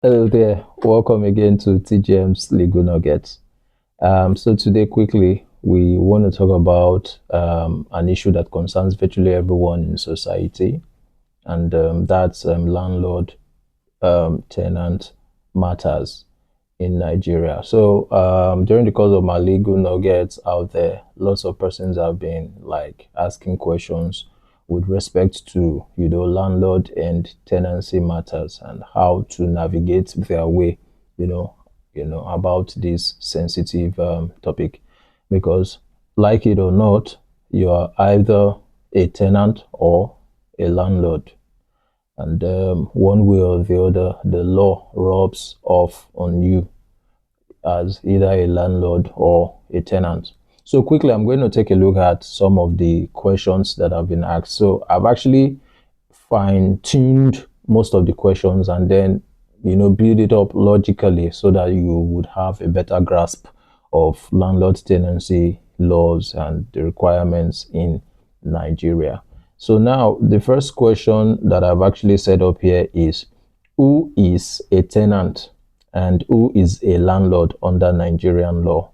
Hello there, welcome again to TGM's Legal Nuggets. So today, quickly, we want to talk about an issue that concerns virtually everyone in society, and that's landlord tenant matters in Nigeria. So during the course of my legal nuggets out there, lots of persons have been like asking questions with respect to landlord and tenancy matters and how to navigate their way, about this sensitive topic, because like it or not, you are either a tenant or a landlord, and one way or the other, the law rubs off on you as either a landlord or a tenant. So quickly, I'm going to take a look at some of the questions that have been asked. So I've actually fine-tuned most of the questions and then build it up logically so that you would have a better grasp of landlord tenancy laws and the requirements in Nigeria. So now the first question that I've actually set up here is, who is a tenant and who is a landlord under Nigerian law?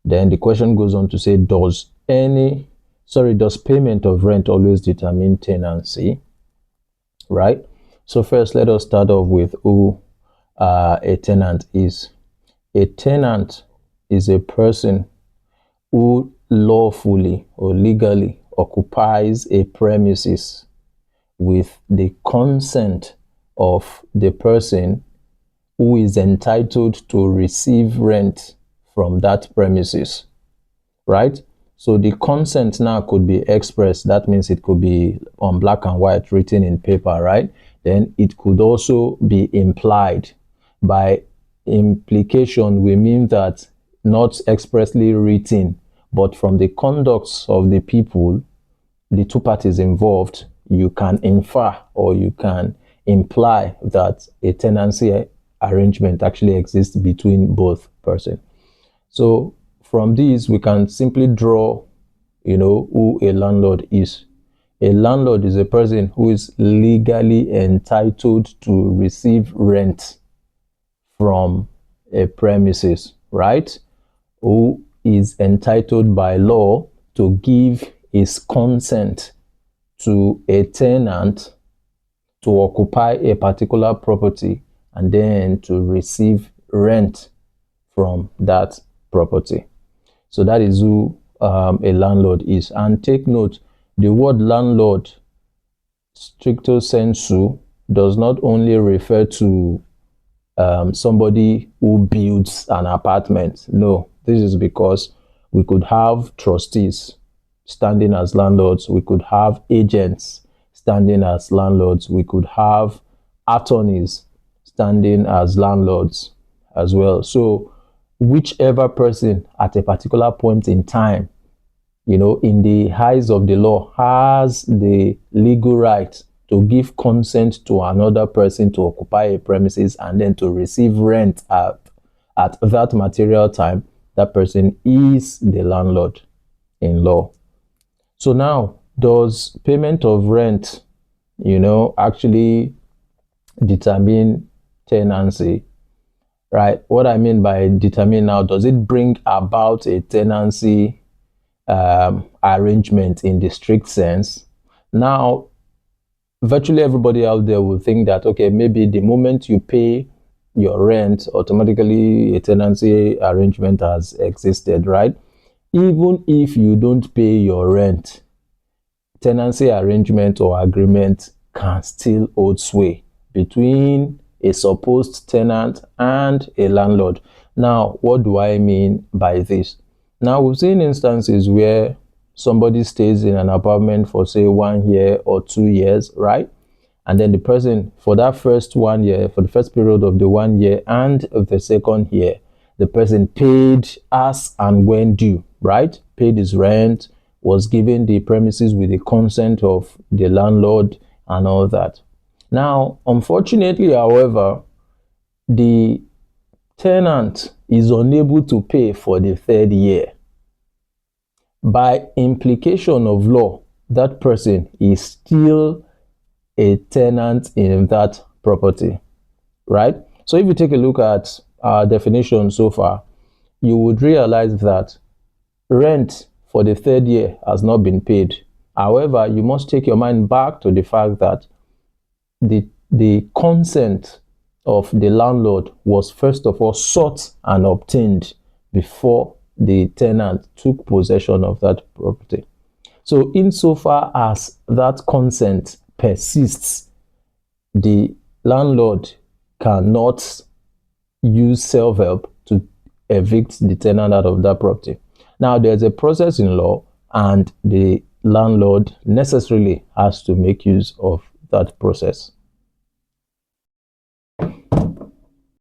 Then the question goes on to say, does payment of rent always determine tenancy? Right? So first, let us start off with who a tenant is. A tenant is a person who lawfully or legally occupies a premises with the consent of the person who is entitled to receive rent from that premises, right? So the consent now could be expressed. That means it could be on black and white, written in paper, right? Then it could also be implied. By implication, we mean that not expressly written, but from the conducts of the people, the two parties involved, you can infer or you can imply that a tenancy arrangement actually exists between both persons. So from these, we can simply draw, who a landlord is. A landlord is a person who is legally entitled to receive rent from a premises, right? Who is entitled by law to give his consent to a tenant to occupy a particular property and then to receive rent from that property. So that is who a landlord is. And take note, the word landlord, stricto sensu, does not only refer to somebody who builds an apartment. No, this is because we could have trustees standing as landlords. We could have agents standing as landlords. We could have attorneys standing as landlords as well. So whichever person at a particular point in time, in the eyes of the law, has the legal right to give consent to another person to occupy a premises and then to receive rent at that material time, that person is the landlord in law. So now, does payment of rent, actually determine tenancy? Right? What I mean by determine now, does it bring about a tenancy arrangement in the strict sense? Now, virtually everybody out there will think that, okay, maybe the moment you pay your rent, automatically a tenancy arrangement has existed, right? Even if you don't pay your rent, tenancy arrangement or agreement can still hold sway between a supposed tenant and a landlord. Now, what do I mean by this? Now, we've seen instances where somebody stays in an apartment for, say, 1 year or 2 years, right? And then the person, for that first 1 year, for the first period of the 1 year and of the second year, the person paid as and when due, right? Paid his rent, was given the premises with the consent of the landlord and all that. Now, unfortunately, however, the tenant is unable to pay for the third year. By implication of law, that person is still a tenant in that property, right? So if you take a look at our definition so far, you would realize that rent for the third year has not been paid. However, you must take your mind back to the fact that the consent of the landlord was first of all sought and obtained before the tenant took possession of that property. So insofar as that consent persists, the landlord cannot use self-help to evict the tenant out of that property. Now, there's a process in law, and the landlord necessarily has to make use of that process.